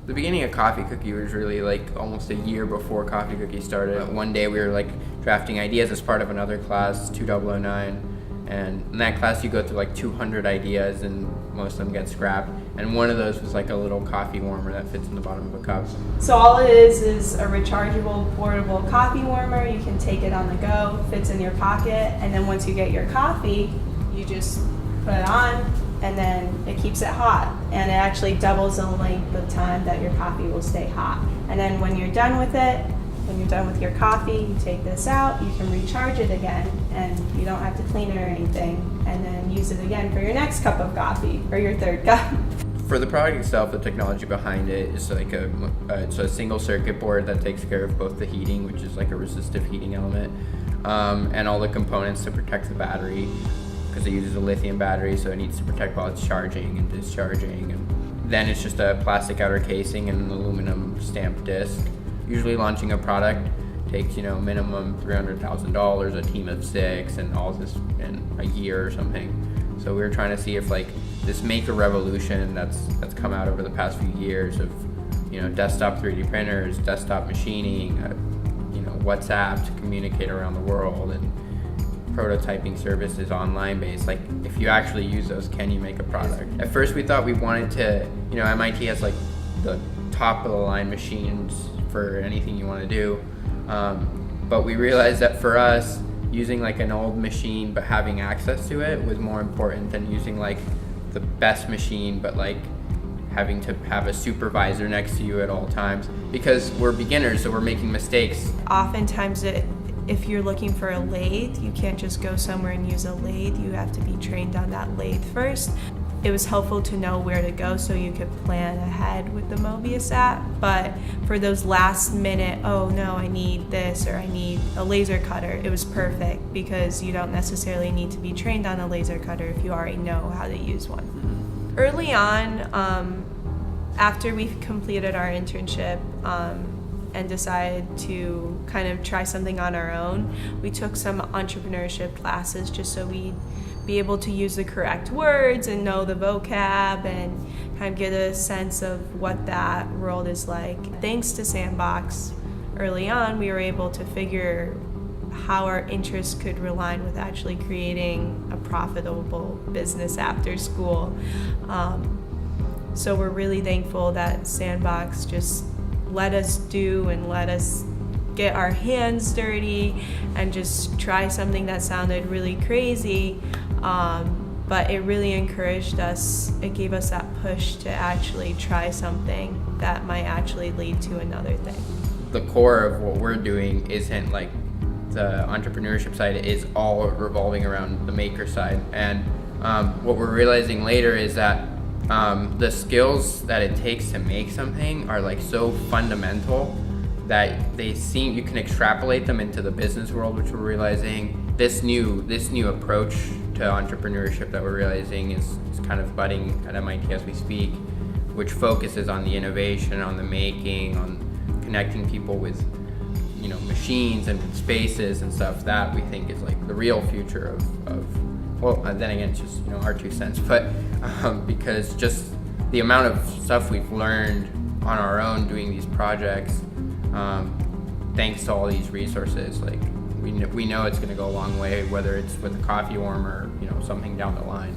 The beginning of Coffee Cookie was really like almost a year before Coffee Cookie started. One day we were like drafting ideas as part of another class, 2009, and in that class you go through like 200 ideas and most of them get scrapped. And one of those was like a little coffee warmer that fits in the bottom of a cup. So all it is a rechargeable portable coffee warmer. You can take it on the go, fits in your pocket, and then once you get your coffee, you just put it on, and then it keeps it hot, and it actually doubles the length of time that your coffee will stay hot. And then when you're done with it, when you're done with your coffee, you take this out, you can recharge it again, and you don't have to clean it or anything, and then use it again for your next cup of coffee, or your third cup. For the product itself, the technology behind it is like it's a single circuit board that takes care of both the heating, which is like a resistive heating element, and all the components to protect the battery, because it uses a lithium battery, so it needs to protect while it's charging and discharging. And then it's just a plastic outer casing and an aluminum stamped disc. Usually launching a product takes, minimum $300,000, a team of 6, and all this in a year or something. So we were trying to see if like this maker revolution that's come out over the past few years of, desktop 3D printers, desktop machining, WhatsApp to communicate around the world, and prototyping services online based, like if you actually use those, can you make a product? At first we thought we wanted to, MIT has like the top of the line machines for anything you want to do, but we realized that for us, using like an old machine but having access to it was more important than using like the best machine but like having to have a supervisor next to you at all times, because we're beginners, so we're making mistakes. Oftentimes if you're looking for a lathe, you can't just go somewhere and use a lathe. You have to be trained on that lathe first. It was helpful to know where to go so you could plan ahead with the Mobius app. But for those last minute, oh no, I need this or I need a laser cutter, it was perfect because you don't necessarily need to be trained on a laser cutter if you already know how to use one. Early on, after we completed our internship, and decided to kind of try something on our own, we took some entrepreneurship classes just so we'd be able to use the correct words and know the vocab and kind of get a sense of what that world is like. Thanks to Sandbox, early on we were able to figure how our interests could align with actually creating a profitable business after school. So we're really thankful that Sandbox just let us do and let us get our hands dirty and just try something that sounded really crazy, but it really encouraged us. It gave us that push to actually try something that might actually lead to another thing. The core of what we're doing isn't like the entrepreneurship side, is all revolving around the maker side, and what we're realizing later is that the skills that it takes to make something are like so fundamental that you can extrapolate them into the business world, which we're realizing this new approach to entrepreneurship that we're realizing is kind of budding at MIT as we speak, which focuses on the innovation, on the making, on connecting people with machines and spaces and stuff that we think is like the real future of well, then again, it's just our 2 cents, but because just the amount of stuff we've learned on our own doing these projects, thanks to all these resources, like we know it's going to go a long way, whether it's with a coffee warmer, something down the line.